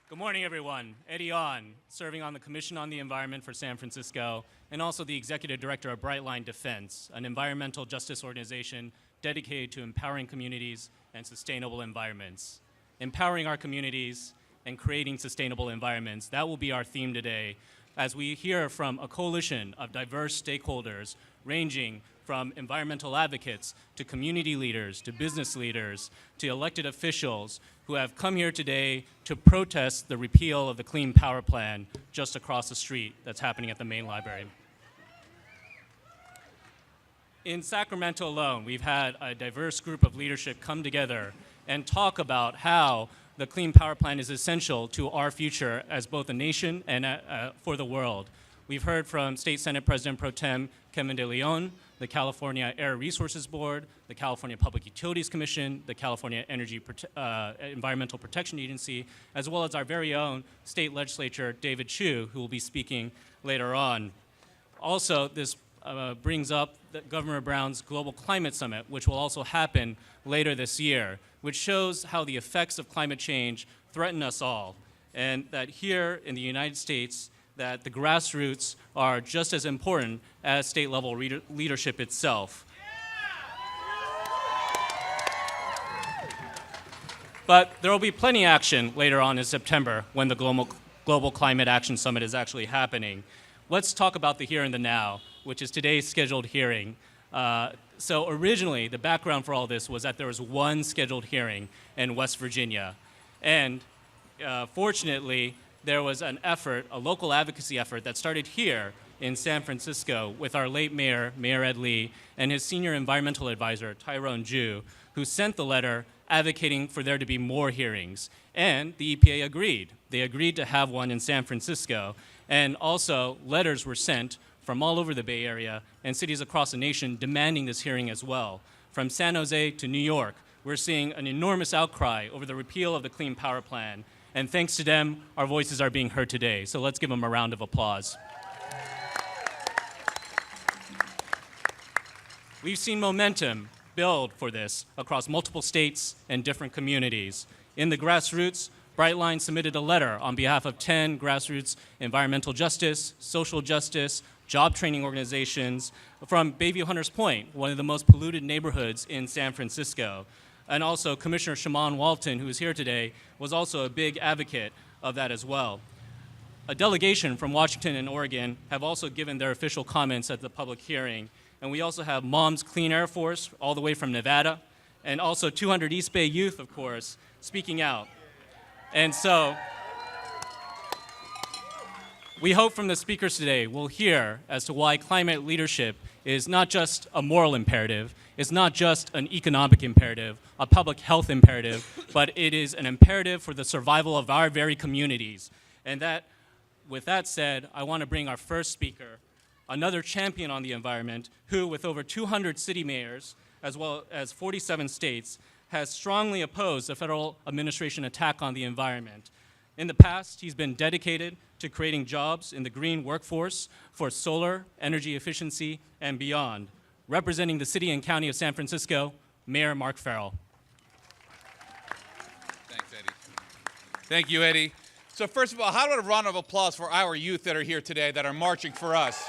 Good morning, everyone. Eddie On, serving on the Commission on the Environment for San Francisco, and also the Executive Director of Brightline Defense, an environmental justice organization dedicated to empowering communities and sustainable environments. Empowering our communities and creating sustainable environments, that will be our theme today, as we hear from a coalition of diverse stakeholders ranging from environmental advocates to community leaders, to business leaders, to elected officials who have come here today to protest the repeal of the Clean Power Plan just across the street that's happening at the main library. In Sacramento alone, we've had a diverse group of leadership come together and talk about how the Clean Power Plan is essential to our future as both a nation and for the world. We've heard from State Senate President Pro Tem Kevin De Leon, the California Air Resources Board, the California Public Utilities Commission, the California Environmental Protection Agency, as well as our very own state legislator, David Chu, who will be speaking later on. Also, this brings up Governor Brown's Global Climate Summit, which will also happen later this year, which shows how the effects of climate change threaten us all, and that here in the United States, that the grassroots are just as important as state-level leadership itself. But there will be plenty of action later on in September when the Global Climate Action Summit is actually happening. Let's talk about the here and the now, which is today's scheduled hearing. So originally, the background for all this was that there was one scheduled hearing in West Virginia. And fortunately, there was an effort, a local advocacy effort that started here in San Francisco with our late mayor, Mayor Ed Lee, and his senior environmental advisor, Tyrone Ju, who sent the letter advocating for there to be more hearings. And the EPA agreed. They agreed to have one in San Francisco. And also, letters were sent from all over the Bay Area and cities across the nation demanding this hearing as well. From San Jose to New York, we're seeing an enormous outcry over the repeal of the Clean Power Plan. And thanks to them, our voices are being heard today. So let's give them a round of applause. We've seen momentum build for this across multiple states and different communities. In the grassroots, Brightline submitted a letter on behalf of 10 grassroots environmental justice, social justice, job training organizations from Bayview Hunters Point, one of the most polluted neighborhoods in San Francisco. And also Commissioner Shaman Walton, who is here today, was also a big advocate of that as well. A delegation from Washington and Oregon have also given their official comments at the public hearing. And we also have Mom's Clean Air Force, all the way from Nevada, and also 200 East Bay Youth, of course, speaking out. And so we hope from the speakers today we'll hear as to why climate leadership is not just a moral imperative, it's not just an economic imperative, a public health imperative, but it is an imperative for the survival of our very communities. And that, with that said, I want to bring our first speaker, another champion on the environment, who with over 200 city mayors, as well as 47 states, has strongly opposed the federal administration attack on the environment. In the past, he's been dedicated to creating jobs in the green workforce for solar, energy efficiency, and beyond. Representing the city and county of San Francisco, Mayor Mark Farrell. Thanks, Eddie. Thank you, Eddie. So first of all, how about a round of applause for our youth that are here today that are marching for us?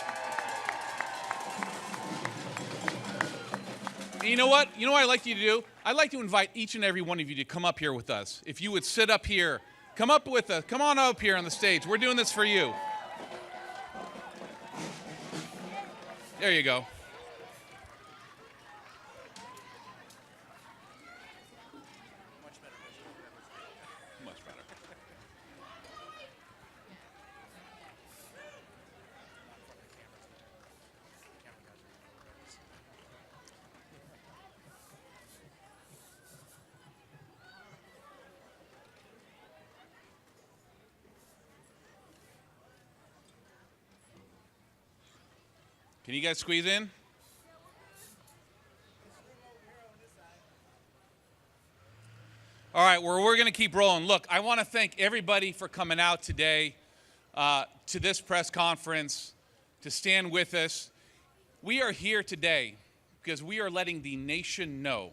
And you know what? You know what I'd like you to do? I'd like to invite each and every one of you to come up here with us. If you would sit up here, come up with us. Come on up here on the stage. We're doing this for you. There you go. Much better. Can you guys squeeze in? All right, well, we're going to keep rolling. Look, I want to thank everybody for coming out today to this press conference, to stand with us. We are here today because we are letting the nation know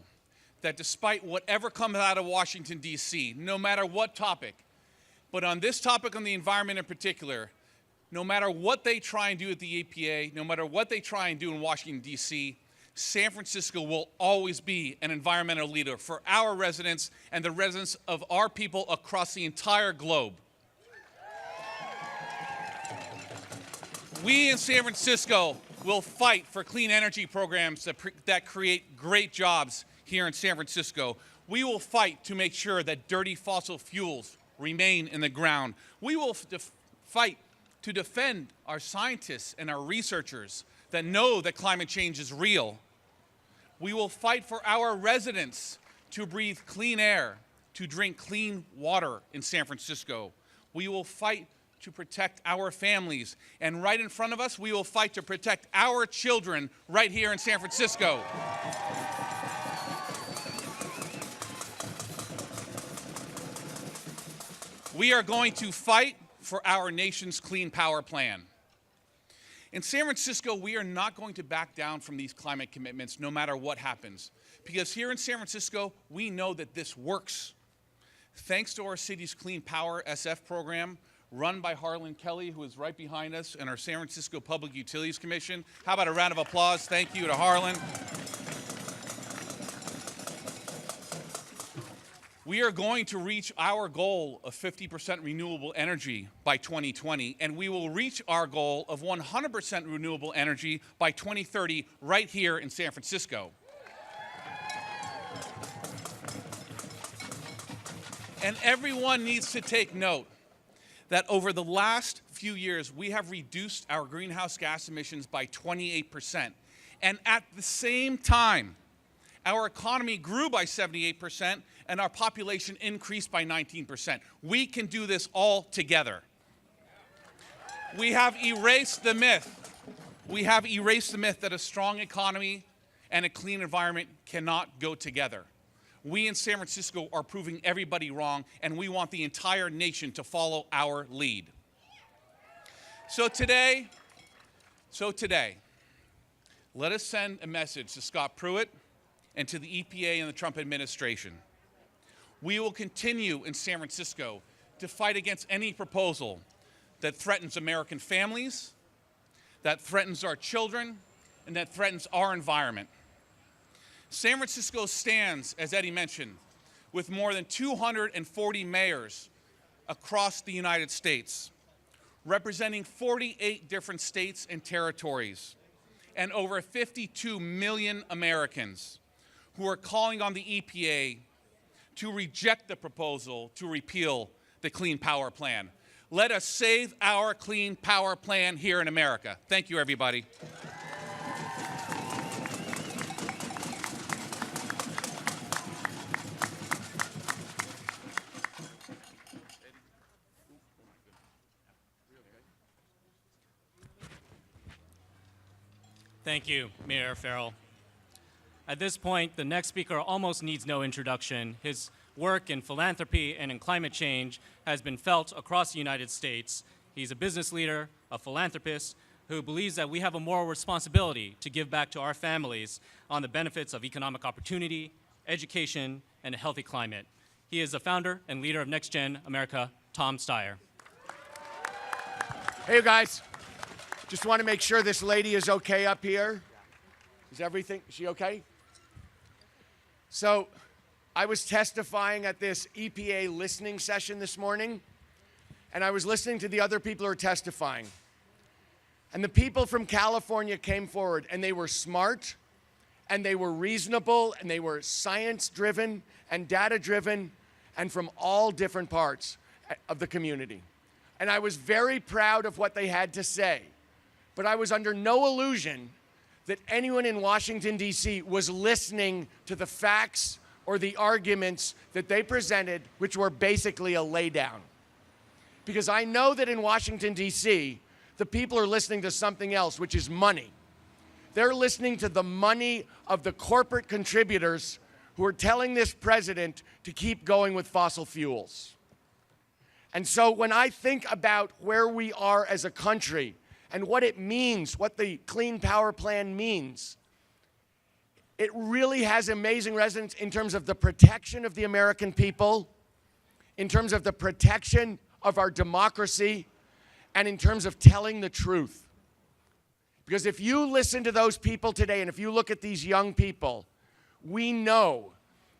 that despite whatever comes out of Washington, D.C., no matter what topic, But on this topic, on the environment in particular, no matter what they try and do at the EPA, no matter what they try and do in Washington, D.C., San Francisco will always be an environmental leader for our residents and the residents of our people across the entire globe. We in San Francisco will fight for clean energy programs that create great jobs here in San Francisco. We will fight to make sure that dirty fossil fuels remain in the ground. We will fight to defend our scientists and our researchers that know that climate change is real. We will fight for our residents to breathe clean air, to drink clean water in San Francisco. We will fight to protect our families. And right in front of us, we will fight to protect our children right here in San Francisco. We are going to fight for our nation's clean power plan. In San Francisco, we are not going to back down from these climate commitments no matter what happens. Because here in San Francisco, we know that this works. Thanks to our city's Clean Power SF program, run by Harlan Kelly, who is right behind us, and our San Francisco Public Utilities Commission. How about a round of applause? Thank you to Harlan. We are going to reach our goal of 50% renewable energy by 2020, and we will reach our goal of 100% renewable energy by 2030 right here in San Francisco. And everyone needs to take note that over the last few years, we have reduced our greenhouse gas emissions by 28%. And at the same time, our economy grew by 78%, and our population increased by 19%. We can do this all together. We have erased the myth. We have erased the myth that a strong economy and a clean environment cannot go together. We in San Francisco are proving everybody wrong, and we want the entire nation to follow our lead. So today, let us send a message to Scott Pruitt and to the EPA and the Trump administration. We will continue in San Francisco to fight against any proposal that threatens American families, that threatens our children, and that threatens our environment. San Francisco stands, as Eddie mentioned, with more than 240 mayors across the United States, representing 48 different states and territories, and over 52 million Americans who are calling on the EPA to reject the proposal to repeal the Clean Power Plan. Let us save our Clean Power Plan here in America. Thank you, everybody. Thank you, Mayor Farrell. At this point, the next speaker almost needs no introduction. His work in philanthropy and in climate change has been felt across the United States. He's a business leader, a philanthropist, who believes that we have a moral responsibility to give back to our families on the benefits of economic opportunity, education, and a healthy climate. He is the founder and leader of Next Gen America, Tom Steyer. Hey, you guys. Just want to make sure this lady is okay up here. Is she okay? So, I was testifying at this EPA listening session this morning, and I was listening to the other people who are testifying. And the people from California came forward, and they were smart, and they were reasonable, and they were science-driven and data-driven, and from all different parts of the community. And I was very proud of what they had to say. But I was under no illusion that anyone in Washington, D.C. was listening to the facts or the arguments that they presented, which were basically a laydown. Because I know that in Washington, D.C., the people are listening to something else, which is money. They're listening to the money of the corporate contributors who are telling this president to keep going with fossil fuels. And so when I think about where we are as a country and what it means, what the Clean Power Plan means, it really has amazing resonance in terms of the protection of the American people, in terms of the protection of our democracy and in terms of telling the truth. Because if you listen to those people today, and if you look at these young people, we know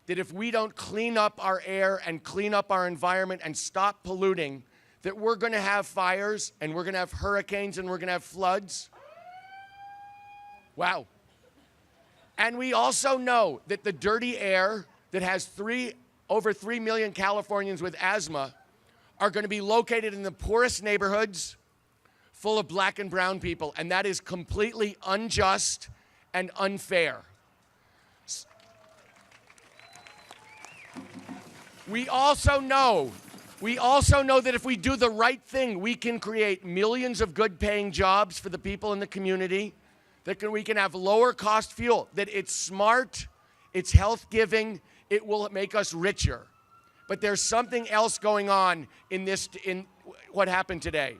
that if we don't clean up our air and clean up our environment and stop polluting, that we're going to have fires and we're going to have hurricanes and we're going to have floods. Wow. And we also know that the dirty air that has over 3 million Californians with asthma are going to be located in the poorest neighborhoods full of black and brown people, and that is completely unjust and unfair. We also know that if we do the right thing, we can create millions of good-paying jobs for the people in the community, that we can have lower-cost fuel, that it's smart, it's health-giving, it will make us richer. But there's something else going on in what happened today.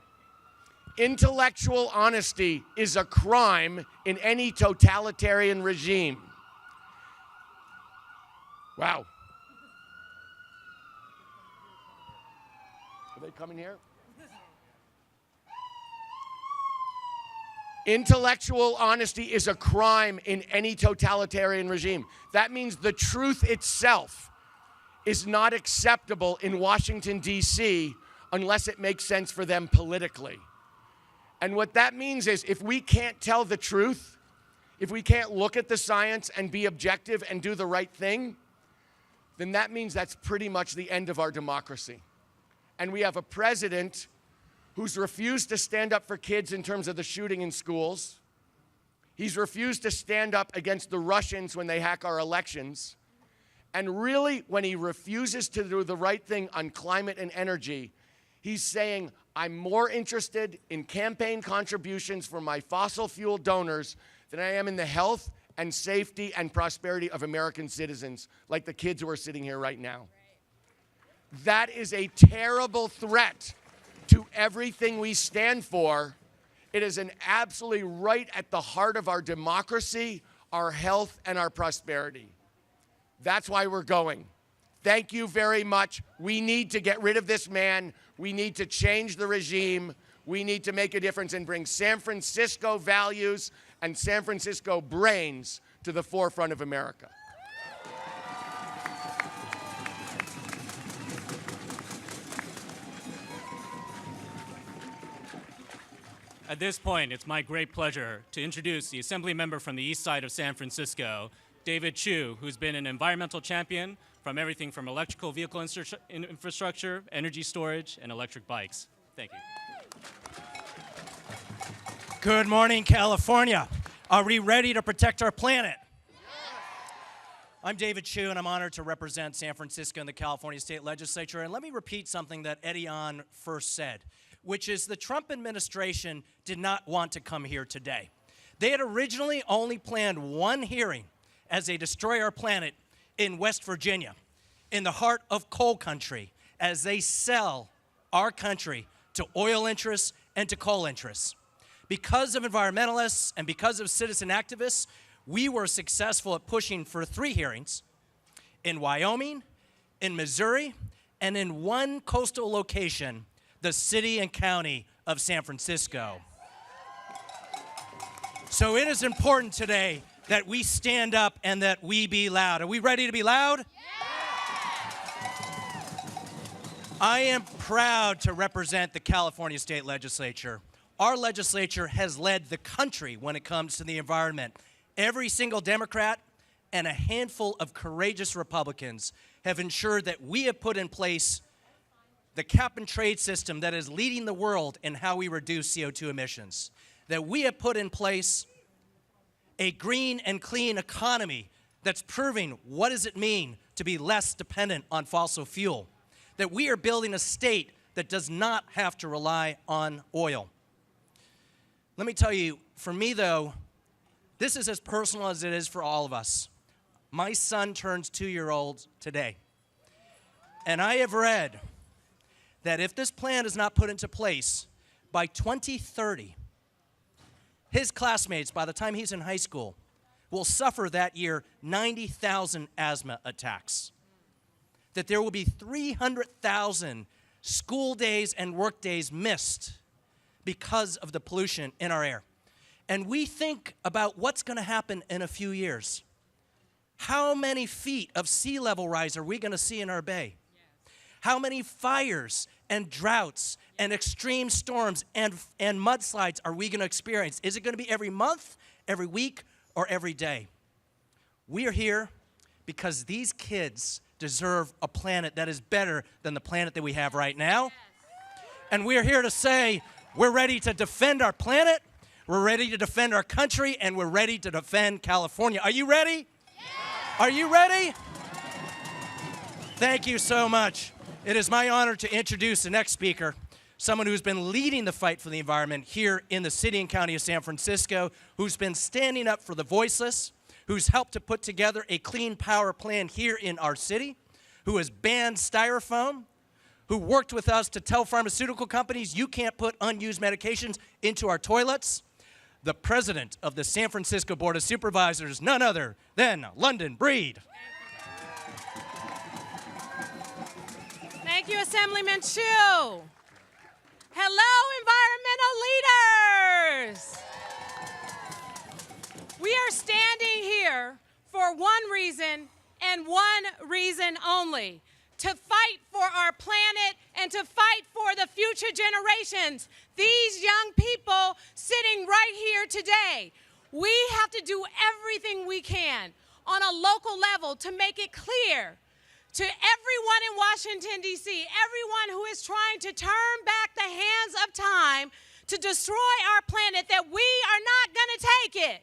Intellectual honesty is a crime in any totalitarian regime. Wow. Are they coming here? Intellectual honesty is a crime in any totalitarian regime. That means the truth itself is not acceptable in Washington, D.C., unless it makes sense for them politically. And what that means is if we can't tell the truth, if we can't look at the science and be objective and do the right thing, then that means that's pretty much the end of our democracy. And we have a president who's refused to stand up for kids in terms of the shooting in schools. He's refused to stand up against the Russians when they hack our elections. And really, when he refuses to do the right thing on climate and energy, he's saying, I'm more interested in campaign contributions from my fossil fuel donors than I am in the health and safety and prosperity of American citizens, like the kids who are sitting here right now. That is a terrible threat to everything we stand for. It is an absolutely right at the heart of our democracy, our health, and our prosperity. That's why we're going. Thank you very much. We need to get rid of this man. We need to change the regime. We need to make a difference and bring San Francisco values and San Francisco brains to the forefront of America. At this point, it's my great pleasure to introduce the Assembly member from the east side of San Francisco, David Chu, who's been an environmental champion from everything from electrical vehicle infrastructure, energy storage, and electric bikes. Thank you. Good morning, California. Are we ready to protect our planet? I'm David Chu, and I'm honored to represent San Francisco in the California State Legislature. And let me repeat something that Eddie On first said, which is the Trump administration did not want to come here today. They had originally only planned one hearing as they destroy our planet in West Virginia, in the heart of coal country, as they sell our country to oil interests and to coal interests. Because of environmentalists and because of citizen activists, we were successful at pushing for 3 hearings in Wyoming, in Missouri, and in one coastal location, the city and county of San Francisco. So it is important today that we stand up and that we be loud. Are we ready to be loud? I am proud to represent the California State Legislature. Our legislature has led the country when it comes to the environment. Every single Democrat and a handful of courageous Republicans have ensured that we have put in place the cap-and-trade system that is leading the world in how we reduce CO2 emissions. That we have put in place a green and clean economy that's proving what does it mean to be less dependent on fossil fuel. That we are building a state that does not have to rely on oil. Let me tell you, for me though, this is as personal as it is for all of us. My son turns 2-year-old today. And I have read that if this plan is not put into place by 2030, his classmates, by the time he's in high school, will suffer that year 90,000 asthma attacks. That there will be 300,000 school days and work days missed because of the pollution in our air. And we think about what's going to happen in a few years. How many feet of sea level rise are we going to see in our bay? How many fires and droughts and extreme storms and mudslides are we going to experience? Is it going to be every month, every week, or every day? We are here because these kids deserve a planet that is better than the planet that we have right now. And we're here to say we're ready to defend our planet, we're ready to defend our country, and we're ready to defend California. Are you ready? Are you ready? Thank you so much. It is my honor to introduce the next speaker, someone who's been leading the fight for the environment here in the city and county of San Francisco, who's been standing up for the voiceless, who's helped to put together a clean power plan here in our city, who has banned styrofoam, who worked with us to tell pharmaceutical companies you can't put unused medications into our toilets, the president of the San Francisco Board of Supervisors, none other than London Breed. Thank you, Assemblyman Chu. Hello, environmental leaders. We are standing here for one reason and one reason only: to fight for our planet and to fight for the future generations. These young people sitting right here today, we have to do everything we can on a local level to make it clear to everyone in Washington, D.C., everyone who is trying to turn back the hands of time to destroy our planet, that we are not going to take it.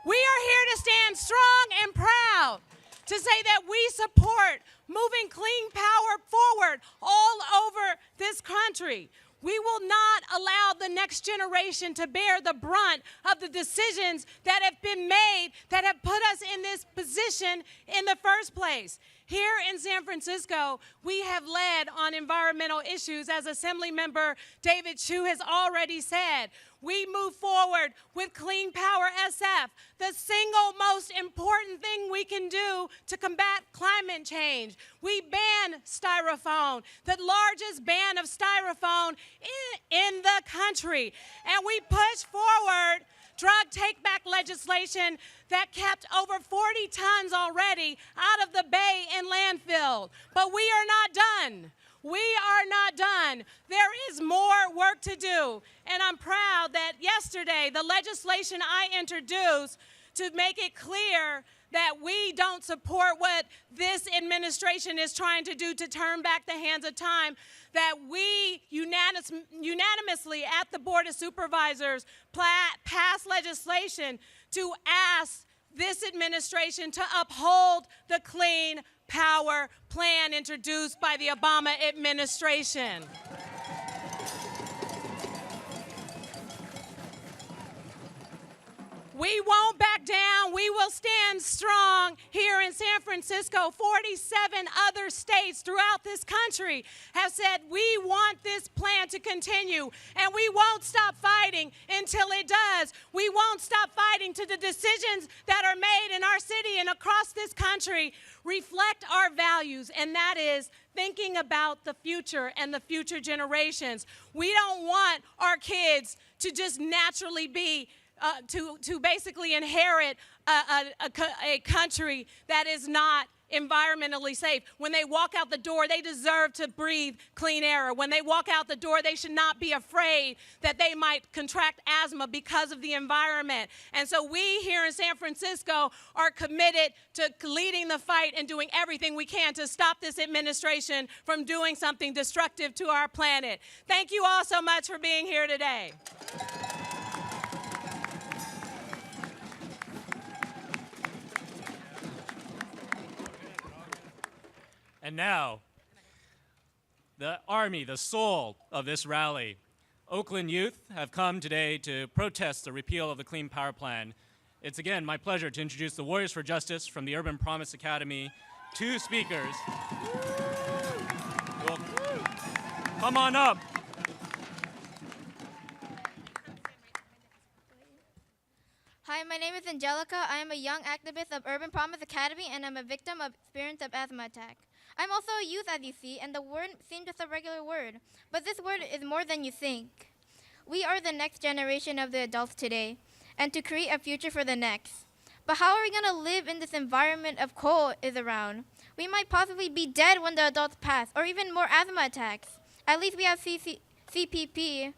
We are here to stand strong and proud to say that we support moving clean power forward all over this country. We will not allow the next generation to bear the brunt of the decisions that have been made that have put us in this position in the first place. Here in San Francisco, we have led on environmental issues, as Assemblymember David Chu has already said. We move forward with Clean Power SF, the single most important thing we can do to combat climate change. We ban styrofoam, the largest ban of styrofoam in the country. And we push forward drug take-back legislation that kept over 40 tons already out of the bay and landfill. But we are not done. We are not done. There is more work to do. And I'm proud that yesterday the legislation I introduced to make it clear that we don't support what this administration is trying to do to turn back the hands of time, that we unanimously at the Board of Supervisors passed legislation to ask this administration to uphold the Clean Power Plan introduced by the Obama administration. We won't back down. We will stand strong here in San Francisco. 47 other states throughout this country have said we want this plan to continue, and we won't stop fighting until it does. We won't stop fighting till the decisions that are made in our city and across this country reflect our values, and that is thinking about the future and the future generations. We don't want our kids to just naturally be to basically inherit a country that is not environmentally safe. When they walk out the door, they deserve to breathe clean air. When they walk out the door, they should not be afraid that they might contract asthma because of the environment. And so we here in San Francisco are committed to leading the fight and doing everything we can to stop this administration from doing something destructive to our planet. Thank you all so much for being here today. And now, the Army, the soul of this rally. Oakland youth have come today to protest the repeal of the Clean Power Plan. It's again my pleasure to introduce the Warriors for Justice from the Urban Promise Academy. Two speakers. Well, come on up. Hi, my name is Angelica. I am a young activist of Urban Promise Academy, and I'm a victim of experience of asthma attack. I'm also a youth, as you see, and the word seems just a regular word. But this word is more than you think. We are the next generation of the adults today, and to create a future for the next. But how are we going to live in this environment of coal is around? We might possibly be dead when the adults pass, or even more asthma attacks. At least we have CPP,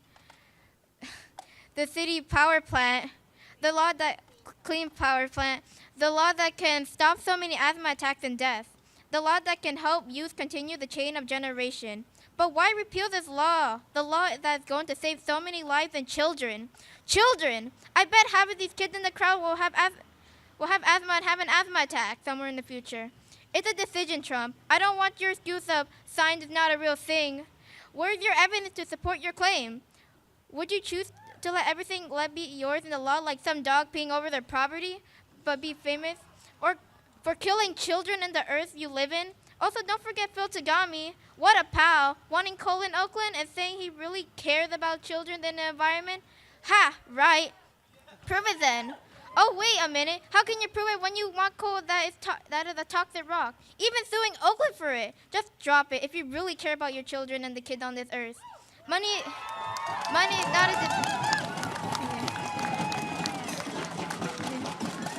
the city power plant, the law that clean power plant, the law that can stop so many asthma attacks and deaths, the law that can help youth continue the chain of generation. But why repeal this law? The law that's going to save so many lives and children. Children! I bet half of these kids in the crowd will have asthma and have an asthma attack somewhere in the future. It's a decision, Trump. I don't want your excuse of science is not a real thing. Where's your evidence to support your claim? Would you choose to let everything be yours in the law, like some dog peeing over their property, but be famous? Or for killing children in the earth you live in? Also, don't forget Phil Tagami. What a pal, wanting coal in Oakland and saying he really cares about children and the environment? Ha, right. Prove it then. Oh, wait a minute. How can you prove it when you want coal that is a toxic rock? Even suing Oakland for it. Just drop it if you really care about your children and the kids on this earth. Money is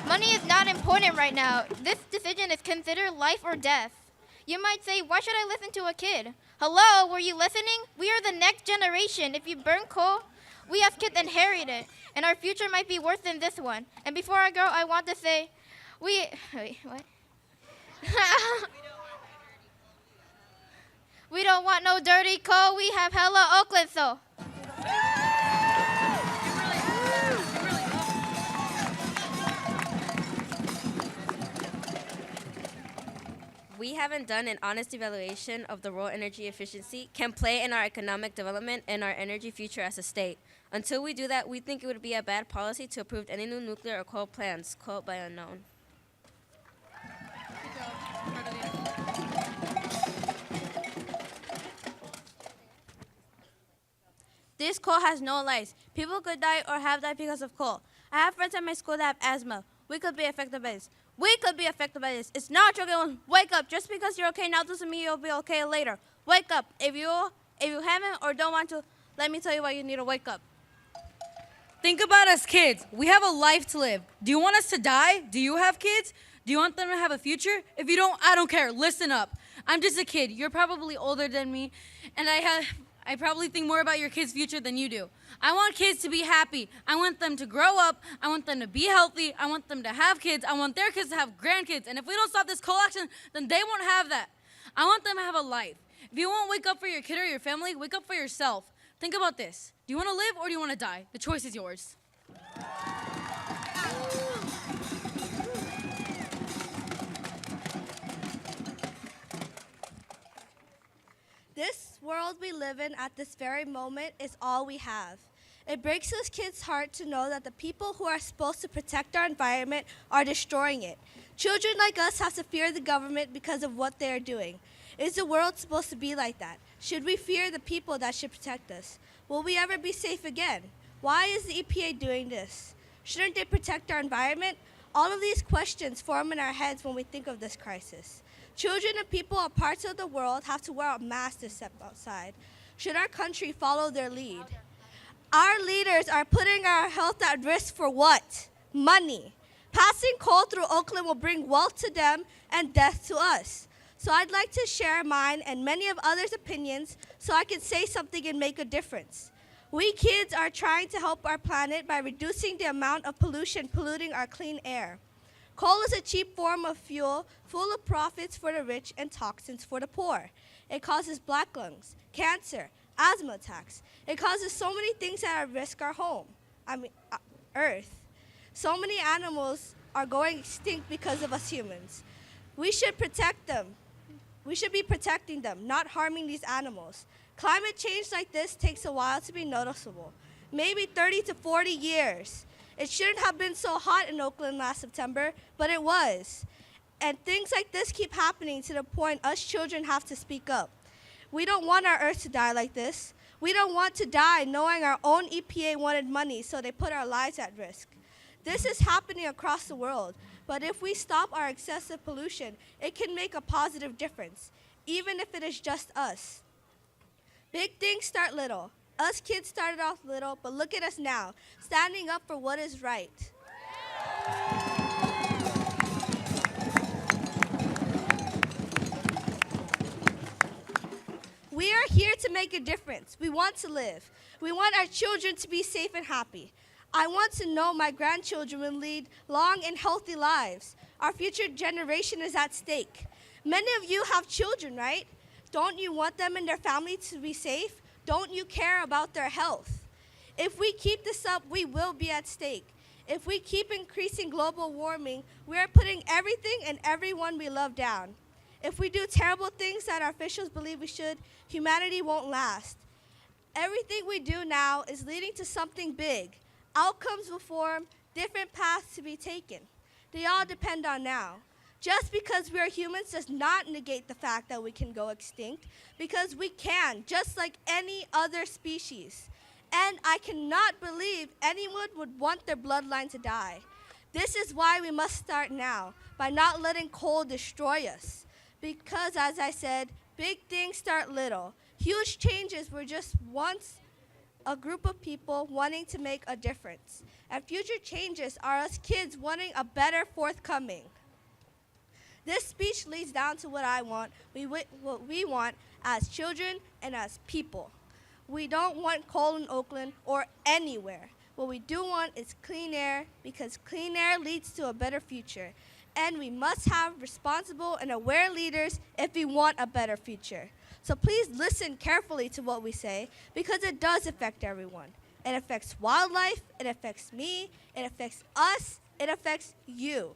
Money is not important right now. This decision is considered life or death. You might say, why should I listen to a kid? Hello, were you listening? We are the next generation. If you burn coal, we as kids inherit it, and our future might be worse than this one. And before I go, I want to say, wait, what? We don't want no dirty coal. We have hella Oakland, so. We haven't done an honest evaluation of the role energy efficiency can play in our economic development and our energy future as a state. Until we do that, we think it would be a bad policy to approve any new nuclear or coal plants, quote by unknown. This coal has no lives. People could die or have died because of coal. I have friends at my school that have asthma. We could be affected by this. We could be affected by this. It's not a joke, everyone. Wake up. Just because you're okay now doesn't mean you'll be okay later. Wake up. If you haven't or don't want to, let me tell you why you need to wake up. Think about us kids. We have a life to live. Do you want us to die? Do you have kids? Do you want them to have a future? If you don't, I don't care. Listen up. I'm just a kid. You're probably older than me, and I probably think more about your kids' future than you do. I want kids to be happy. I want them to grow up. I want them to be healthy. I want them to have kids. I want their kids to have grandkids. And if we don't stop this coal action, then they won't have that. I want them to have a life. If you won't wake up for your kid or your family, wake up for yourself. Think about this. Do you want to live or do you want to die? The choice is yours. This world we live in at this very moment is all we have. It breaks this kid's heart to know that the people who are supposed to protect our environment are destroying it. Children like us have to fear the government because of what they are doing. Is the world supposed to be like that? Should we fear the people that should protect us? Will we ever be safe again? Why is the EPA doing this? Shouldn't they protect our environment? All of these questions form in our heads when we think of this crisis. Children and people in parts of the world have to wear a mask to step outside. Should our country follow their lead? Our leaders are putting our health at risk for what? Money. Passing coal through Oakland will bring wealth to them and death to us. So I'd like to share mine and many of others' opinions so I can say something and make a difference. We kids are trying to help our planet by reducing the amount of pollution polluting our clean air. Coal is a cheap form of fuel full of profits for the rich and toxins for the poor. It causes black lungs, cancer, asthma attacks. It causes so many things that are at risk our home, Earth. So many animals are going extinct because of us humans. We should protect them. We should be protecting them, not harming these animals. Climate change like this takes a while to be noticeable, maybe 30 to 40 years. It shouldn't have been so hot in Oakland last September, but it was. And things like this keep happening to the point us children have to speak up. We don't want our Earth to die like this. We don't want to die knowing our own EPA wanted money, so they put our lives at risk. This is happening across the world, but if we stop our excessive pollution, it can make a positive difference. even if it is just us. Big things start little. Us kids started off little, but look at us now, standing up for what is right. We are here to make a difference. We want to live. We want our children to be safe and happy. I want to know my grandchildren will lead long and healthy lives. Our future generation is at stake. Many of you have children, right? Don't you want them and their family to be safe? Don't you care about their health? If we keep this up, we will be at stake. If we keep increasing global warming, we are putting everything and everyone we love down. If we do terrible things that our officials believe we should, humanity won't last. Everything we do now is leading to something big. Outcomes will form, different paths to be taken. They all depend on now. Just because we are humans does not negate the fact that we can go extinct, because we can, just like any other species. And I cannot believe anyone would want their bloodline to die. This is why we must start now, by not letting coal destroy us. Because, as I said, big things start little. Huge changes were just once a group of people wanting to make a difference. And future changes are us kids wanting a better forthcoming. This speech leads down to what I want, what we want as children and as people. We don't want coal in Oakland or anywhere. What we do want is clean air, because clean air leads to a better future. And we must have responsible and aware leaders if we want a better future. So please listen carefully to what we say, because it does affect everyone. It affects wildlife, it affects me, it affects us, it affects you.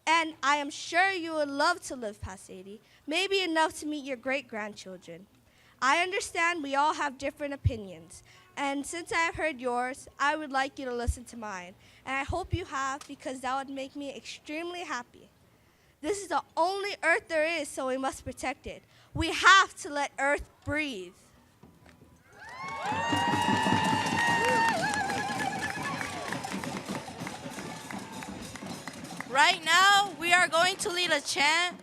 And I am sure you would love to live past 80, maybe enough to meet your great-grandchildren. I understand we all have different opinions, and since I have heard yours, I would like you to listen to mine. And I hope you have, because that would make me extremely happy. This is the only Earth there is, so we must protect it. We have to let Earth breathe. Right now, we are going to lead a chant.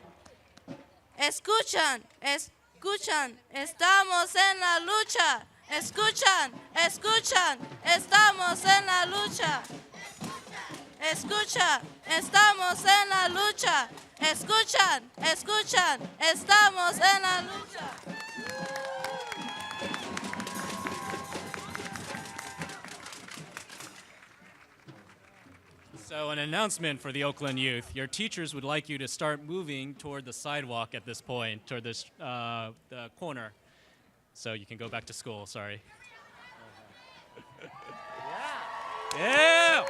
Escuchan, escuchan, estamos en la lucha. Escuchan, escuchan, estamos en la lucha. Escucha, estamos en la lucha. Escuchan, escuchan, estamos en la lucha. So an announcement for the Oakland youth. Your teachers would like you to start moving toward the sidewalk at this point, toward this, the corner. So you can go back to school, sorry. Yeah!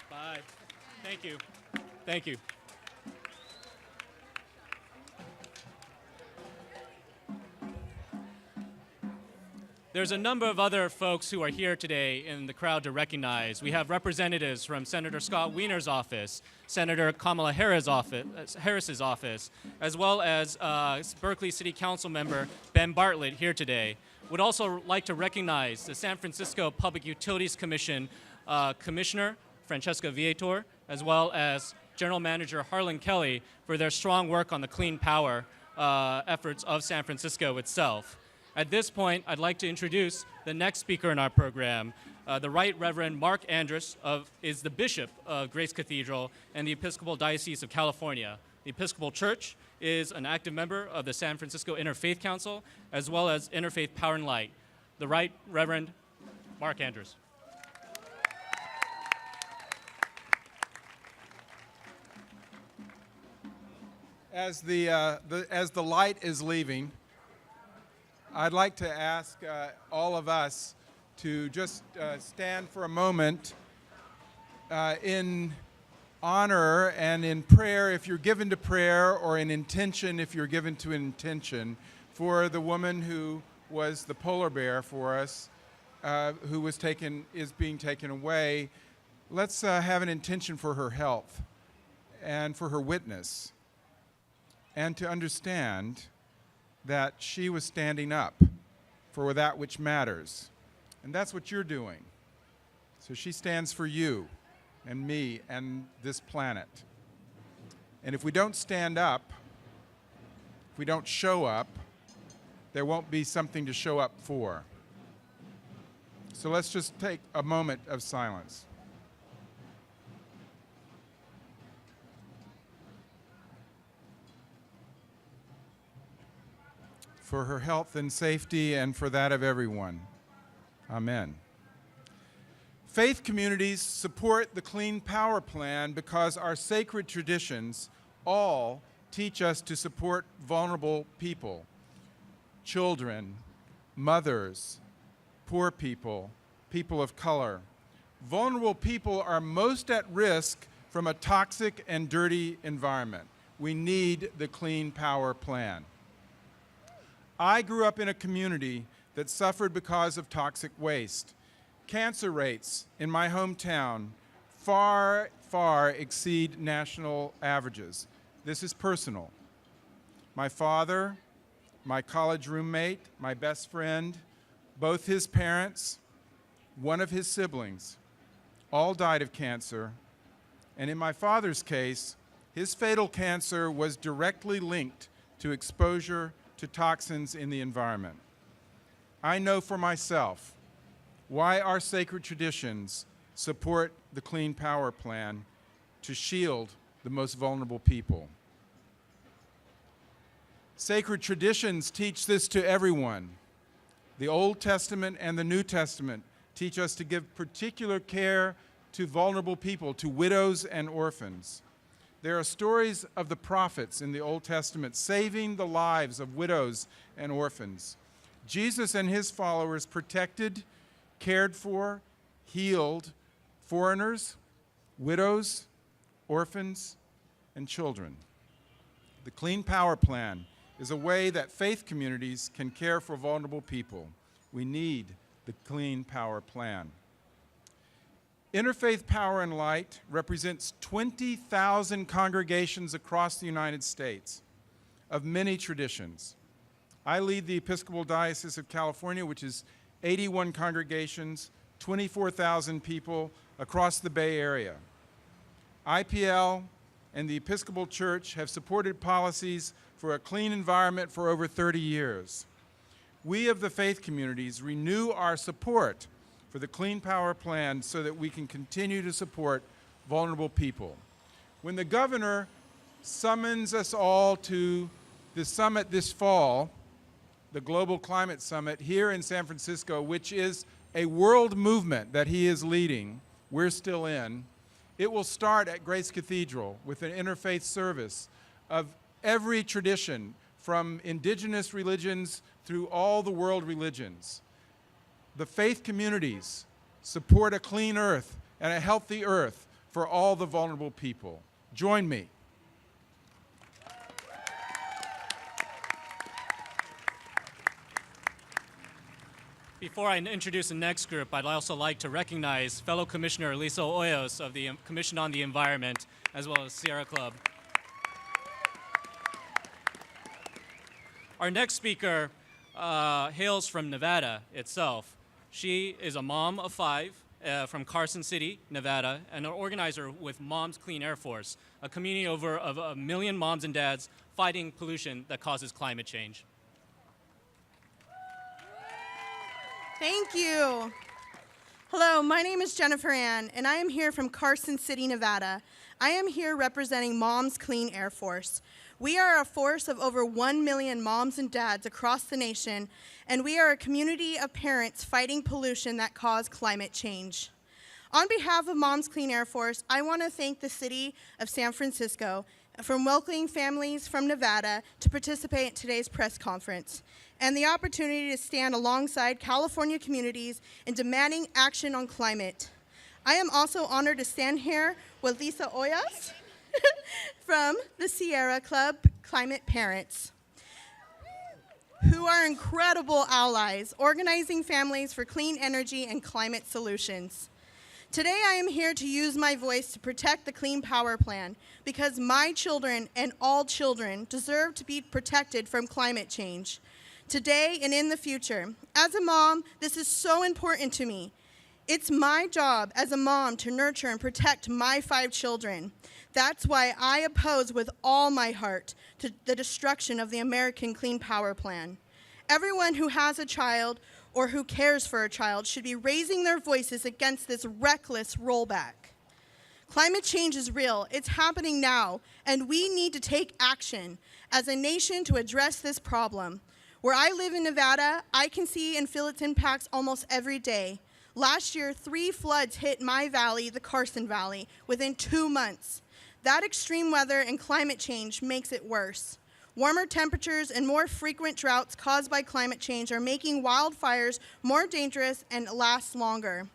Bye. Thank you. Thank you. There's a number of other folks who are here today in the crowd to recognize. We have representatives from Senator Scott Wiener's office, Senator Kamala Harris's office, as well as Berkeley City Council member Ben Bartlett here today. Would also like to recognize the San Francisco Public Utilities Commission Commissioner, Francesca Viator, as well as General Manager Harlan Kelly for their strong work on the clean power efforts of San Francisco itself. At this point, I'd like to introduce the next speaker in our program. The Right Reverend Mark Andrus is the Bishop of Grace Cathedral and the Episcopal Diocese of California. The Episcopal Church is an active member of the San Francisco Interfaith Council, as well as Interfaith Power and Light. The Right Reverend Mark Andrus. As the light is leaving, I'd like to ask all of us to just stand for a moment in honor and in prayer, if you're given to prayer, or in intention, if you're given to intention, for the woman who was the polar bear for us, who is being taken away. Let's have an intention for her health and for her witness, and to understand that she was standing up for that which matters. And that's what you're doing. So she stands for you. and me and this planet. And if we don't stand up, if we don't show up, there won't be something to show up for. So let's just take a moment of silence. For her health and safety and for that of everyone. Amen. Faith communities support the Clean Power Plan because our sacred traditions all teach us to support vulnerable people, children, mothers, poor people, people of color. Vulnerable people are most at risk from a toxic and dirty environment. We need the Clean Power Plan. I grew up in a community that suffered because of toxic waste. Cancer rates in my hometown far, far exceed national averages. This is personal. My father, my college roommate, my best friend, both his parents, one of his siblings, all died of cancer. And in my father's case, his fatal cancer was directly linked to exposure to toxins in the environment. I know for myself why our sacred traditions support the Clean Power Plan to shield the most vulnerable people. Sacred traditions teach this to everyone. The Old Testament and the New Testament teach us to give particular care to vulnerable people, to widows and orphans. There are stories of the prophets in the Old Testament saving the lives of widows and orphans. Jesus and his followers protected, cared for, healed foreigners, widows, orphans, and children. The Clean Power Plan is a way that faith communities can care for vulnerable people. We need the Clean Power Plan. Interfaith Power and Light represents 20,000 congregations across the United States of many traditions. I lead the Episcopal Diocese of California, which is 81 congregations, 24,000 people across the Bay Area. IPL and the Episcopal Church have supported policies for a clean environment for over 30 years. We of the faith communities renew our support for the Clean Power Plan so that we can continue to support vulnerable people. When the governor summons us all to the summit this fall, the Global Climate Summit here in San Francisco, which is a world movement that he is leading, we're still in, it will start at Grace Cathedral with an interfaith service of every tradition from indigenous religions through all the world religions. The faith communities support a clean earth and a healthy earth for all the vulnerable people. Join me. Before I introduce the next group, I'd also like to recognize fellow Commissioner Lisa Hoyos of the Commission on the Environment, as well as Sierra Club. Our next speaker hails from Nevada itself. She is a mom of 5 from Carson City, Nevada, and an organizer with Moms Clean Air Force, a community of 1 million moms and dads fighting pollution that causes climate change. Thank you. Hello, my name is Jennifer Ann, and I am here from Carson City, Nevada. I am here representing Moms Clean Air Force. We are a force of over 1 million moms and dads across the nation, and we are a community of parents fighting pollution that cause climate change. On behalf of Moms Clean Air Force, I want to thank the city of San Francisco for welcoming families from Nevada to participate in today's press conference, and the opportunity to stand alongside California communities in demanding action on climate. I am also honored to stand here with Lisa Hoyos from the Sierra Club Climate Parents, who are incredible allies organizing families for clean energy and climate solutions. Today I am here to use my voice to protect the Clean Power Plan because my children and all children deserve to be protected from climate change, today and in the future. As a mom, this is so important to me. It's my job as a mom to nurture and protect my 5 children. That's why I oppose with all my heart to the destruction of the American Clean Power Plan. Everyone who has a child or who cares for a child should be raising their voices against this reckless rollback. Climate change is real, it's happening now, and we need to take action as a nation to address this problem. Where I live in Nevada, I can see and feel its impacts almost every day. Last year, 3 floods hit my valley, the Carson Valley, within 2 months. That extreme weather and climate change makes it worse. Warmer temperatures and more frequent droughts caused by climate change are making wildfires more dangerous and last longer.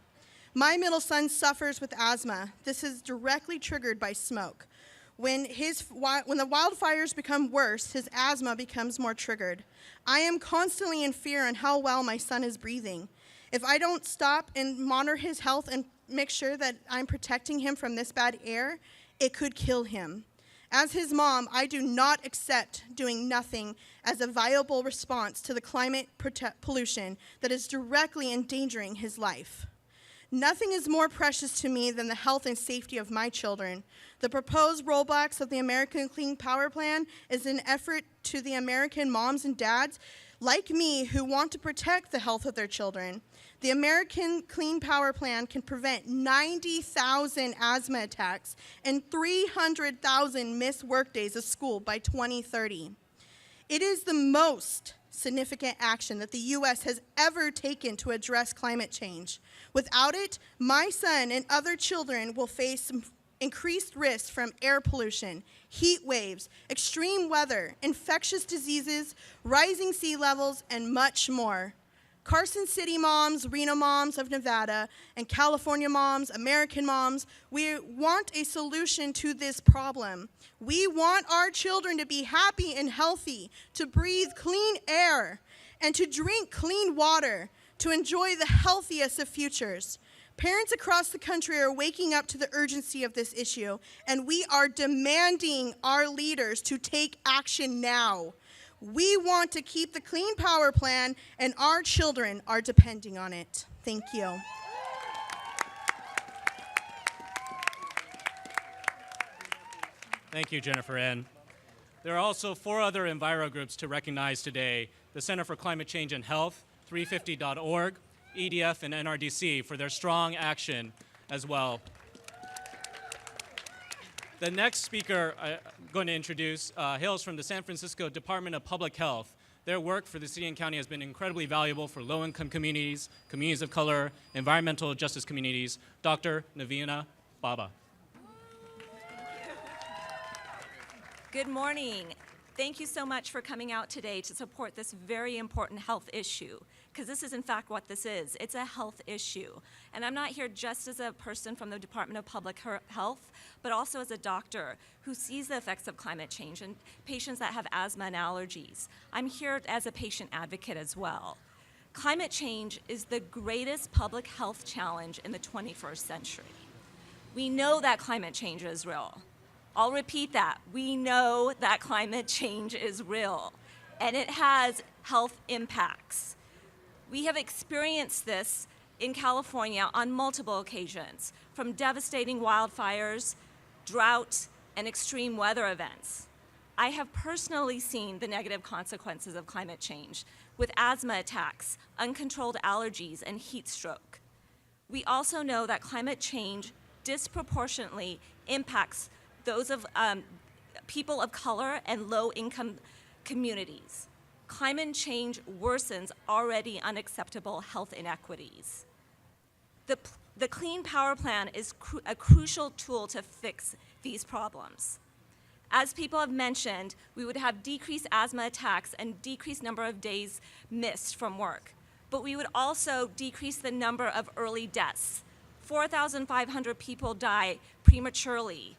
My middle son suffers with asthma. This is directly triggered by smoke. When the wildfires become worse, his asthma becomes more triggered. I am constantly in fear on how well my son is breathing. If I don't stop and monitor his health and make sure that I'm protecting him from this bad air, it could kill him. As his mom, I do not accept doing nothing as a viable response to the climate pollution that is directly endangering his life. Nothing is more precious to me than the health and safety of my children. The proposed rollbacks of the American Clean Power Plan is an effort to the American moms and dads like me who want to protect the health of their children. The American Clean Power Plan can prevent 90,000 asthma attacks and 300,000 missed workdays of school by 2030. It is the most significant action that the U.S. has ever taken to address climate change. Without it, my son and other children will face increased risks from air pollution, heat waves, extreme weather, infectious diseases, rising sea levels, and much more. Carson City moms, Reno moms of Nevada, and California moms, American moms, we want a solution to this problem. We want our children to be happy and healthy, to breathe clean air, and to drink clean water, to enjoy the healthiest of futures. Parents across the country are waking up to the urgency of this issue, and we are demanding our leaders to take action now. We want to keep the Clean Power Plan, and our children are depending on it. Thank you. Thank you, Jennifer Ann. There are also 4 other enviro groups to recognize today: the Center for Climate Change and Health, 350.org, EDF, and NRDC for their strong action as well. The next speaker I'm going to introduce hails from the San Francisco Department of Public Health. Their work for the city and county has been incredibly valuable for low-income communities, communities of color, environmental justice communities. Dr. Navina Baba. Good morning. Thank you so much for coming out today to support this very important health issue, because this is in fact what this is. It's a health issue. And I'm not here just as a person from the Department of Public Health, but also as a doctor who sees the effects of climate change and patients that have asthma and allergies. I'm here as a patient advocate as well. Climate change is the greatest public health challenge in the 21st century. We know that climate change is real. I'll repeat that. We know that climate change is real, and it has health impacts. We have experienced this in California on multiple occasions, from devastating wildfires, drought, and extreme weather events. I have personally seen the negative consequences of climate change with asthma attacks, uncontrolled allergies, and heat stroke. We also know that climate change disproportionately impacts those of people of color and low-income communities. Climate change worsens already unacceptable health inequities. The Clean Power Plan is a crucial tool to fix these problems. As people have mentioned, we would have decreased asthma attacks and decreased number of days missed from work, but we would also decrease the number of early deaths. 4,500 people die prematurely.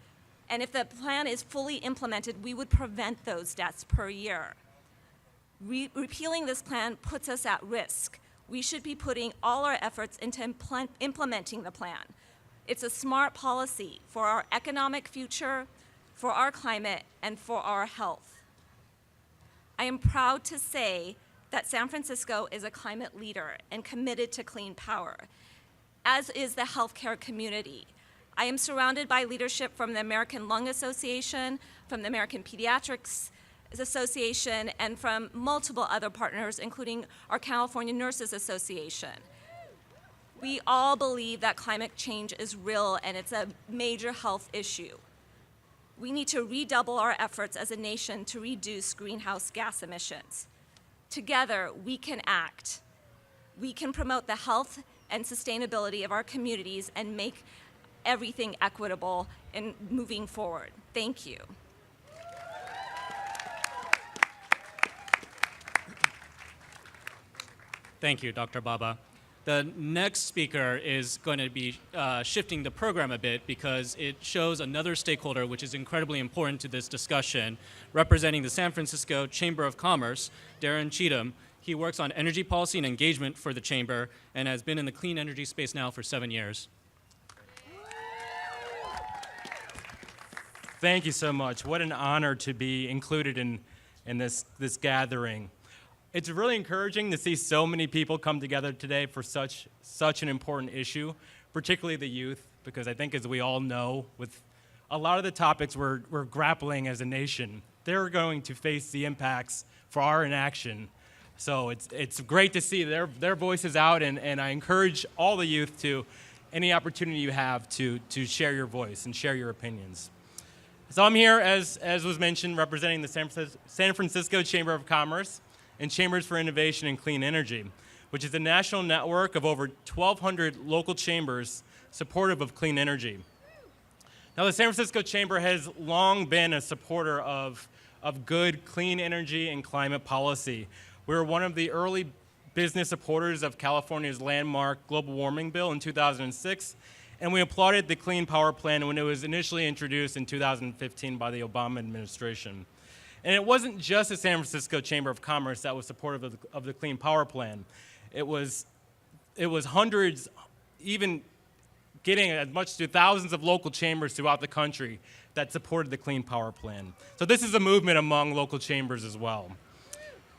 And if the plan is fully implemented, we would prevent those deaths per year. Repealing this plan puts us at risk. We should be putting all our efforts into implementing the plan. It's a smart policy for our economic future, for our climate, and for our health. I am proud to say that San Francisco is a climate leader and committed to clean power. as is the healthcare community. I am surrounded by leadership from the American Lung Association, from the American Pediatrics Association, and from multiple other partners, including our California Nurses Association. We all believe that climate change is real and it's a major health issue. We need to redouble our efforts as a nation to reduce greenhouse gas emissions. Together, we can act. We can promote the health and sustainability of our communities and make everything equitable in moving forward. Thank you. Thank you, Dr. Baba. The next speaker is going to be shifting the program a bit because it shows another stakeholder which is incredibly important to this discussion, representing the San Francisco Chamber of Commerce, Darren Cheatham. He works on energy policy and engagement for the Chamber and has been in the clean energy space now for 7 years. Thank you so much. What an honor to be included in this gathering. It's really encouraging to see so many people come together today for such an important issue, particularly the youth, because I think, as we all know, with a lot of the topics we're grappling as a nation, they're going to face the impacts for our inaction. So it's great to see their voices out, and I encourage all the youth to, any opportunity you have, to share your voice and share your opinions. So I'm here, as was mentioned, representing the San Francisco Chamber of Commerce and Chambers for Innovation in Clean Energy, which is a national network of over 1,200 local chambers supportive of clean energy. Now, the San Francisco Chamber has long been a supporter of good, clean energy and climate policy. We were one of the early business supporters of California's landmark global warming bill in 2006, and we applauded the Clean Power Plan when it was initially introduced in 2015 by the Obama administration. And it wasn't just the San Francisco Chamber of Commerce that was supportive of the Clean Power Plan. It was hundreds, even getting as much to thousands of local chambers throughout the country that supported the Clean Power Plan. So this is a movement among local chambers as well.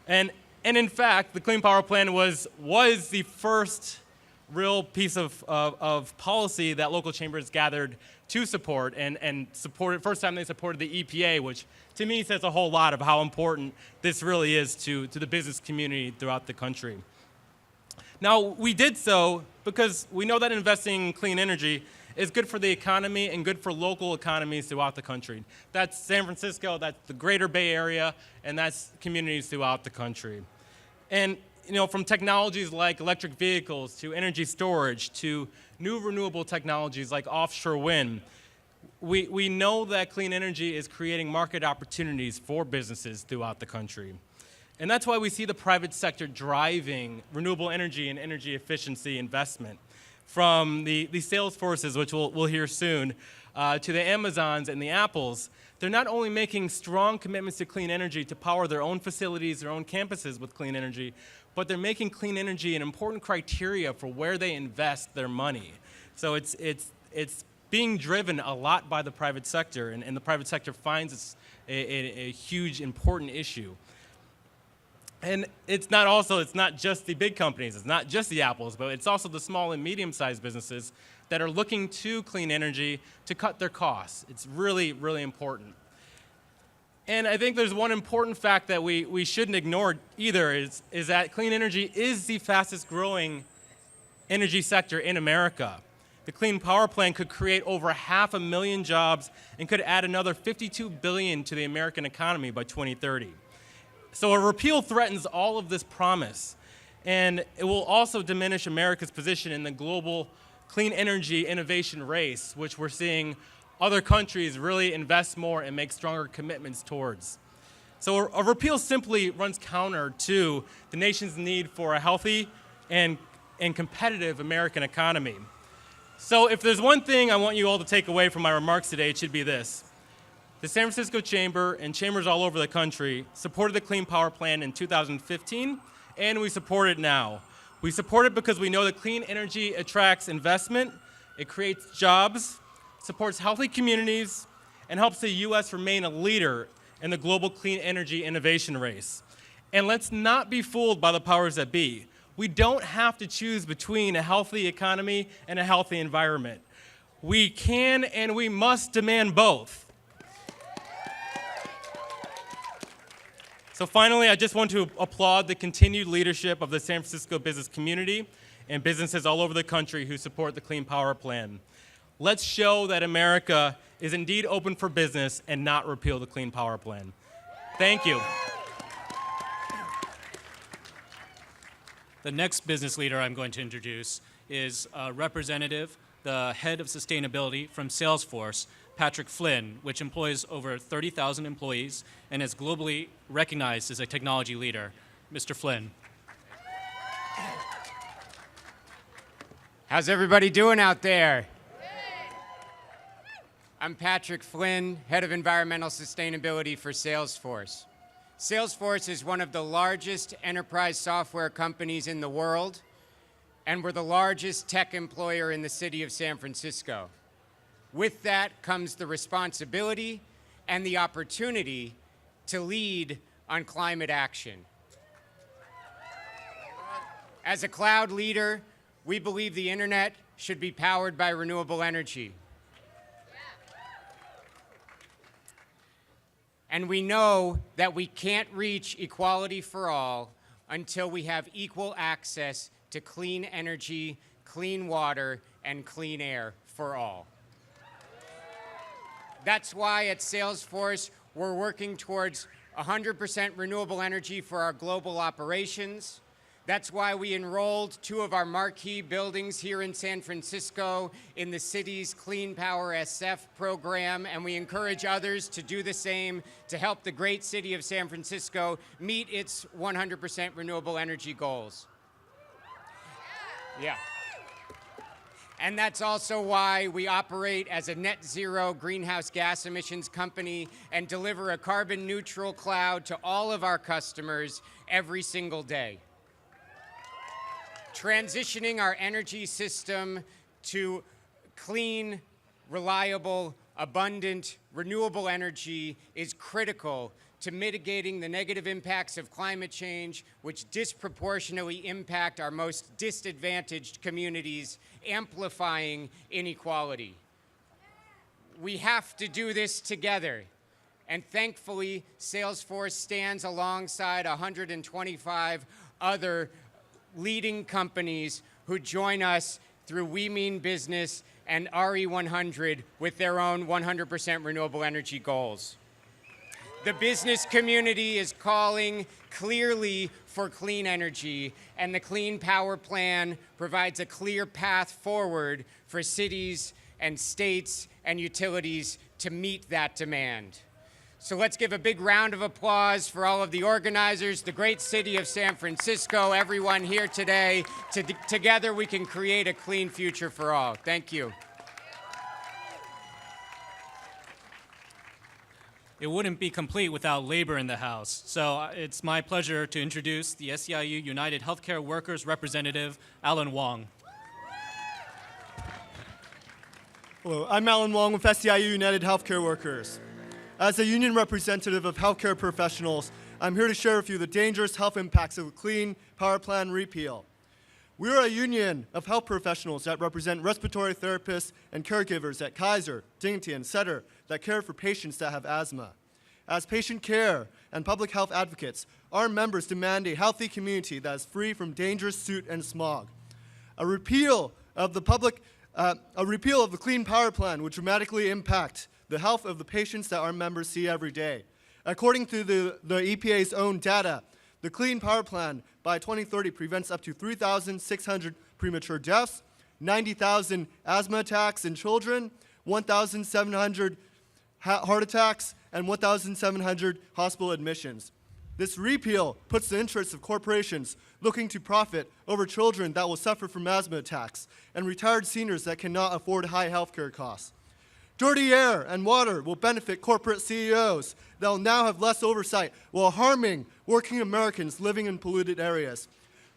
And in fact, the Clean Power Plan was the first real piece of policy that local chambers gathered to support and supported. First time they supported the EPA, which to me says a whole lot of how important this really is to the business community throughout the country. Now, we did so because we know that investing in clean energy is good for the economy and good for local economies throughout the country. That's San Francisco, that's the greater Bay Area, and that's communities throughout the country. And from technologies like electric vehicles to energy storage to new renewable technologies like offshore wind, we know that clean energy is creating market opportunities for businesses throughout the country. And that's why we see the private sector driving renewable energy and energy efficiency investment. From the sales forces, which we'll hear soon, to the Amazons and the Apples, they're not only making strong commitments to clean energy to power their own facilities, their own campuses with clean energy, but they're making clean energy an important criteria for where they invest their money. So it's being driven a lot by the private sector, and the private sector finds it's a huge, important issue. And it's not just the big companies, it's not just the Apples, but it's also the small and medium-sized businesses that are looking to clean energy to cut their costs. It's really, really important. And I think there's one important fact that we shouldn't ignore either is that clean energy is the fastest growing energy sector in America. The Clean Power Plan could create over 500,000 jobs and could add another $52 billion to the American economy by 2030. So a repeal threatens all of this promise, and it will also diminish America's position in the global clean energy innovation race, which we're seeing other countries really invest more and make stronger commitments towards. So a repeal simply runs counter to the nation's need for a healthy and competitive American economy. So if there's one thing I want you all to take away from my remarks today, it should be this. The San Francisco Chamber and chambers all over the country supported the Clean Power Plan in 2015, and we support it now. We support it because we know that clean energy attracts investment, it creates jobs, supports healthy communities, and helps the U.S. remain a leader in the global clean energy innovation race. And let's not be fooled by the powers that be. We don't have to choose between a healthy economy and a healthy environment. We can and we must demand both. So finally, I just want to applaud the continued leadership of the San Francisco business community and businesses all over the country who support the Clean Power Plan. Let's show that America is indeed open for business and not repeal the Clean Power Plan. Thank you. The next business leader I'm going to introduce is a representative, the head of sustainability from Salesforce, Patrick Flynn, which employs over 30,000 employees and is globally recognized as a technology leader. Mr. Flynn. How's everybody doing out there? I'm Patrick Flynn, Head of Environmental Sustainability for Salesforce. Salesforce is one of the largest enterprise software companies in the world, and we're the largest tech employer in the city of San Francisco. With that comes the responsibility and the opportunity to lead on climate action. As a cloud leader, we believe the internet should be powered by renewable energy. And we know that we can't reach equality for all until we have equal access to clean energy, clean water, and clean air for all. That's why at Salesforce, we're working towards 100% renewable energy for our global operations. That's why we enrolled 2 of our marquee buildings here in San Francisco in the city's Clean Power SF program, and we encourage others to do the same to help the great city of San Francisco meet its 100% renewable energy goals. Yeah. And that's also why we operate as a net zero greenhouse gas emissions company and deliver a carbon neutral cloud to all of our customers every single day. Transitioning our energy system to clean, reliable, abundant, renewable energy is critical to mitigating the negative impacts of climate change, which disproportionately impact our most disadvantaged communities, amplifying inequality. We have to do this together. And thankfully, Salesforce stands alongside 125 other leading companies who join us through We Mean Business and RE100 with their own 100% renewable energy goals. The business community is calling clearly for clean energy, and the Clean Power Plan provides a clear path forward for cities and states and utilities to meet that demand. So let's give a big round of applause for all of the organizers, the great city of San Francisco, everyone here today. Together we can create a clean future for all. Thank you. It wouldn't be complete without labor in the House. So it's my pleasure to introduce the SEIU United Healthcare Workers representative, Alan Wong. Hello, I'm Alan Wong with SEIU United Healthcare Workers. As a union representative of healthcare professionals, I'm here to share with you the dangerous health impacts of the Clean Power Plan repeal. We are a union of health professionals that represent respiratory therapists and caregivers at Kaiser, Dignity, and Sutter that care for patients that have asthma. As patient care and public health advocates, our members demand a healthy community that is free from dangerous soot and smog. A repeal of the Clean Power Plan would dramatically impact the health of the patients that our members see every day. According to the EPA's own data, the Clean Power Plan by 2030 prevents up to 3,600 premature deaths, 90,000 asthma attacks in children, 1,700 heart attacks, and 1,700 hospital admissions. This repeal puts the interests of corporations looking to profit over children that will suffer from asthma attacks and retired seniors that cannot afford high healthcare costs. Dirty air and water will benefit corporate CEOs that will now have less oversight while harming working Americans living in polluted areas.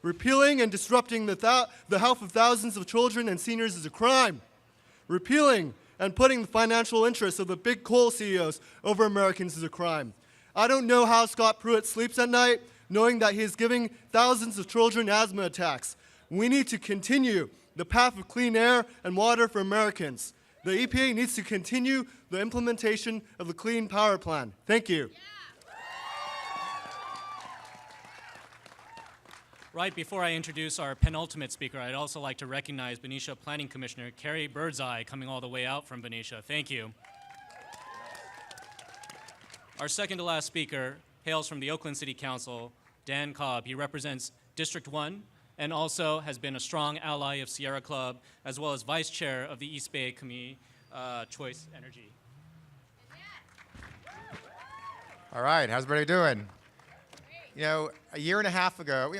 Repealing and disrupting the health of thousands of children and seniors is a crime. Repealing and putting the financial interests of the big coal CEOs over Americans is a crime. I don't know how Scott Pruitt sleeps at night, knowing that he is giving thousands of children asthma attacks. We need to continue the path of clean air and water for Americans. The EPA needs to continue the implementation of the Clean Power Plan. Thank you. Right before I introduce our penultimate speaker, I'd also like to recognize Benicia Planning Commissioner Carrie Birdseye, coming all the way out from Benicia. Thank you. Our second to last speaker hails from the Oakland City Council, Dan Cobb. He represents District 1 and also has been a strong ally of Sierra Club, as well as vice chair of the East Bay Community Choice Energy. All right, how's everybody doing? You know, a year and a half ago,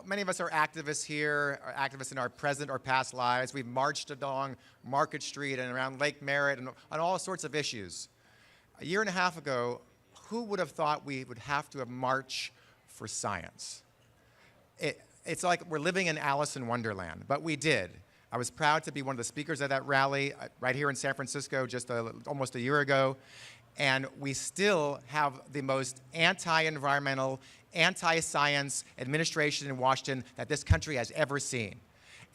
many of us are activists here, are activists in our present or past lives. We've marched along Market Street and around Lake Merritt and on all sorts of issues. A year and a half ago, who would have thought we would have to have marched for science? It's like we're living in Alice in Wonderland, but we did. I was proud to be one of the speakers at that rally right here in San Francisco just almost a year ago. And we still have the most anti-environmental, anti-science administration in Washington that this country has ever seen.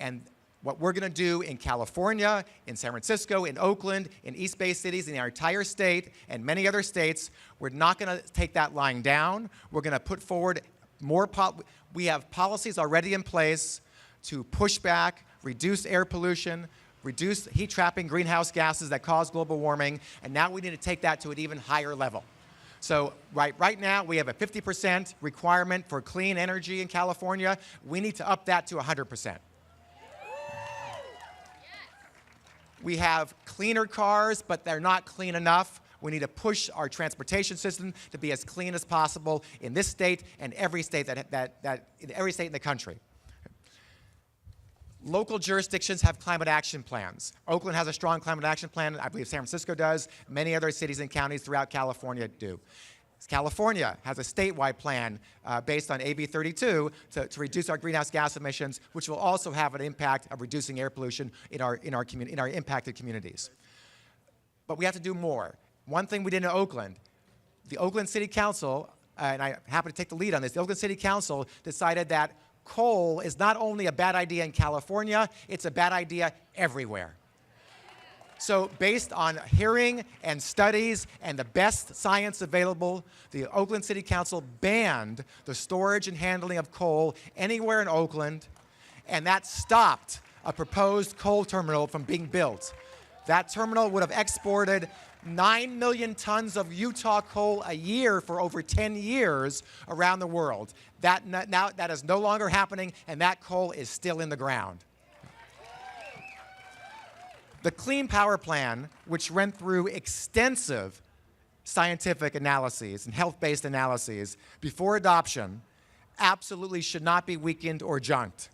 And what we're going to do in California, in San Francisco, in Oakland, in East Bay cities, in our entire state, and many other states, we're not going to take that lying down. We're going to put forward more, we have policies already in place to push back, reduce air pollution, reduce heat trapping greenhouse gases that cause global warming, and now we need to take that to an even higher level. So right now we have a 50% requirement for clean energy in California. We need to up that to 100%. We have cleaner cars, but they're not clean enough. We need to push our transportation system to be as clean as possible in this state and every state every state in the country. Local jurisdictions have climate action plans. Oakland has a strong climate action plan. I believe San Francisco does. Many other cities and counties throughout California do. California has a statewide plan based on AB 32 to reduce our greenhouse gas emissions, which will also have an impact of reducing air pollution in our impacted communities. But we have to do more. One thing we did in Oakland, the Oakland City Council, and I'm happy to take the lead on this, the Oakland City Council decided that coal is not only a bad idea in California, it's a bad idea everywhere. So based on hearing and studies and the best science available, the Oakland City Council banned the storage and handling of coal anywhere in Oakland, and that stopped a proposed coal terminal from being built. That terminal would have exported 9 million tons of Utah coal a year for over 10 years around the world. That is no longer happening, and that coal is still in the ground. The Clean Power Plan, which went through extensive scientific analyses and health-based analyses before adoption, absolutely should not be weakened or junked.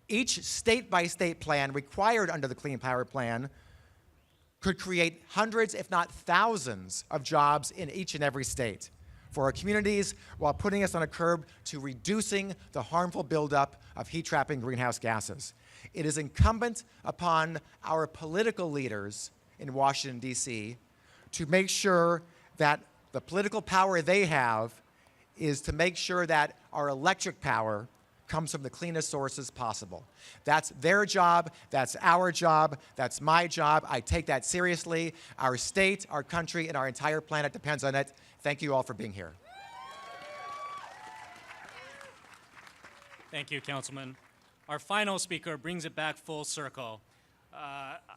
Each state-by-state plan required under the Clean Power Plan could create hundreds, if not thousands, of jobs in each and every state for our communities while putting us on a curb to reducing the harmful buildup of heat-trapping greenhouse gases. It is incumbent upon our political leaders in Washington, D.C. to make sure that the political power they have is to make sure that our electric power comes from the cleanest sources possible. That's their job, that's our job, that's my job. I take that seriously. Our state, our country, and our entire planet depends on it. Thank you all for being here. Thank you, Councilman. Our final speaker brings it back full circle.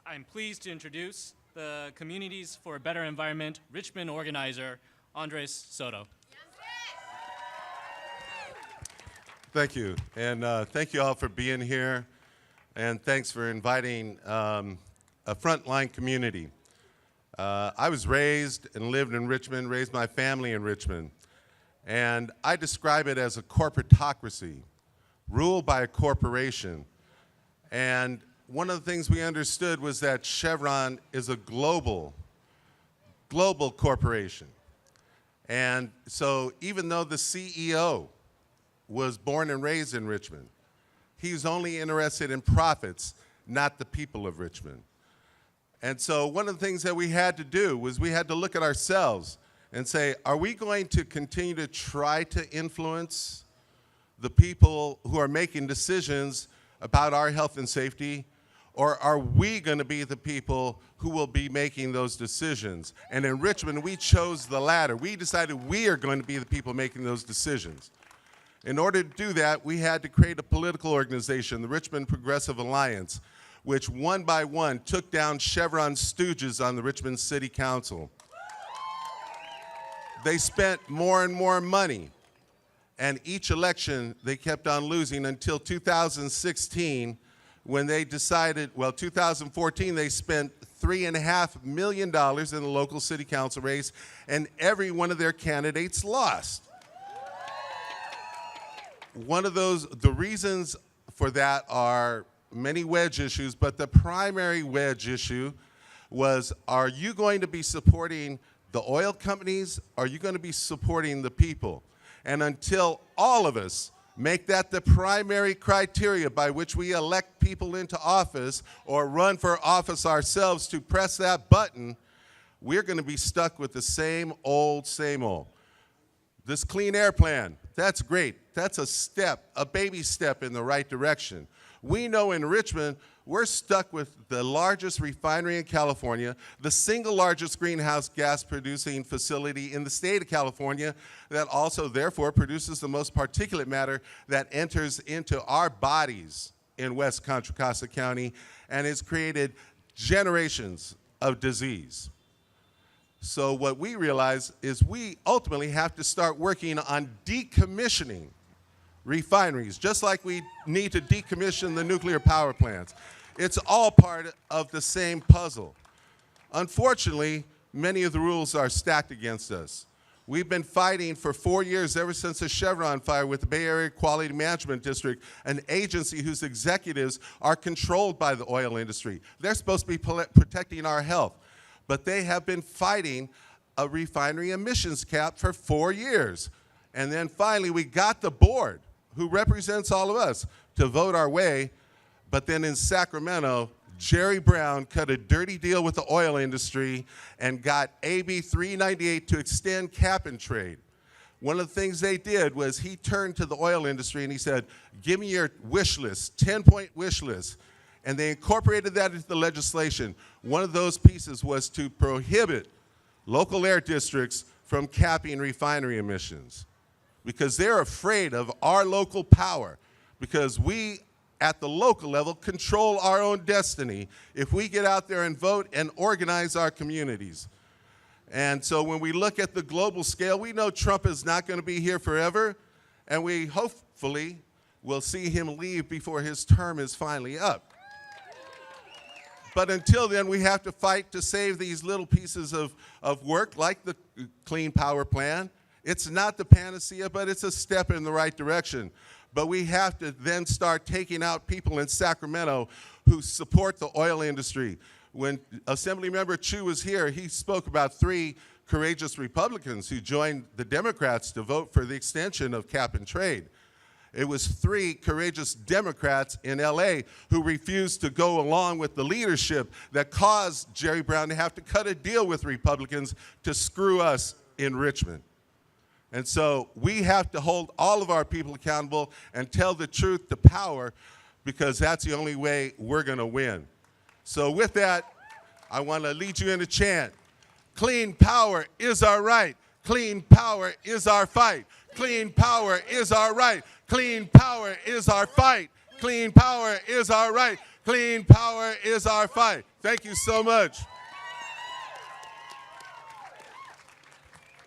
I'm pleased to introduce the Communities for a Better Environment Richmond organizer, Andres Soto. Thank you, and thank you all for being here, and thanks for inviting a frontline community. I was raised and lived in Richmond, raised my family in Richmond, and I describe it as a corporatocracy, ruled by a corporation. And one of the things we understood was that Chevron is a global corporation. And so even though the CEO was born and raised in Richmond, he's only interested in profits, not the people of Richmond. And so one of the things that we had to do was we had to look at ourselves and say, are we going to continue to try to influence the people who are making decisions about our health and safety, or are we going to be the people who will be making those decisions? And in Richmond, we chose the latter. We decided we are going to be the people making those decisions. In order to do that, we had to create a political organization, the Richmond Progressive Alliance, which one by one took down Chevron stooges on the Richmond City Council. They spent more and more money, and each election they kept on losing until 2016, when they decided, well, 2014, they spent $3.5 million in the local city council race, and every one of their candidates lost. The reasons for that are many wedge issues, but the primary wedge issue was, are you going to be supporting the oil companies, or are you going to be supporting the people? And until all of us make that the primary criteria by which we elect people into office or run for office ourselves to press that button, we're going to be stuck with the same old, same old. This clean air plan, that's great. That's a step, a baby step in the right direction. We know in Richmond, we're stuck with the largest refinery in California, the single largest greenhouse gas producing facility in the state of California, that also therefore produces the most particulate matter that enters into our bodies in West Contra Costa County and has created generations of disease. So what we realize is we ultimately have to start working on decommissioning refineries, just like we need to decommission the nuclear power plants. It's all part of the same puzzle. Unfortunately, many of the rules are stacked against us. We've been fighting for 4 years, ever since the Chevron fire, with the Bay Area Quality Management District, an agency whose executives are controlled by the oil industry. They're supposed to be protecting our health, but they have been fighting a refinery emissions cap for 4 years. And then finally, we got the board, who represents all of us, to vote our way. But then in Sacramento, Jerry Brown cut a dirty deal with the oil industry and got AB 398 to extend cap and trade. One of the things they did was he turned to the oil industry and he said, give me your wish list, 10-point wish list. And they incorporated that into the legislation. One of those pieces was to prohibit local air districts from capping refinery emissions, because they're afraid of our local power, because we at the local level control our own destiny if we get out there and vote and organize our communities. And so when we look at the global scale, we know Trump is not going to be here forever, and we hopefully will see him leave before his term is finally up. But until then, we have to fight to save these little pieces of work, like the Clean Power Plan. It's not the panacea, but it's a step in the right direction. But we have to then start taking out people in Sacramento who support the oil industry. When Assemblymember Chu was here, he spoke about 3 courageous Republicans who joined the Democrats to vote for the extension of cap and trade. It was 3 courageous Democrats in LA who refused to go along with the leadership that caused Jerry Brown to have to cut a deal with Republicans to screw us in Richmond. And so we have to hold all of our people accountable and tell the truth to power, because that's the only way we're going to win. So with that, I want to lead you in a chant. Clean power is our right. Clean power is our fight. Clean power is our right. Clean power is our fight. Clean power is our right. Clean power is our fight. Thank you so much.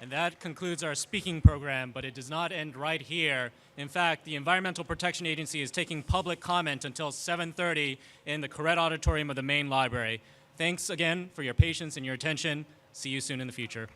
And that concludes our speaking program, but it does not end right here. In fact, the Environmental Protection Agency is taking public comment until 7:30 in the Corrett Auditorium of the main library. Thanks again for your patience and your attention. See you soon in the future.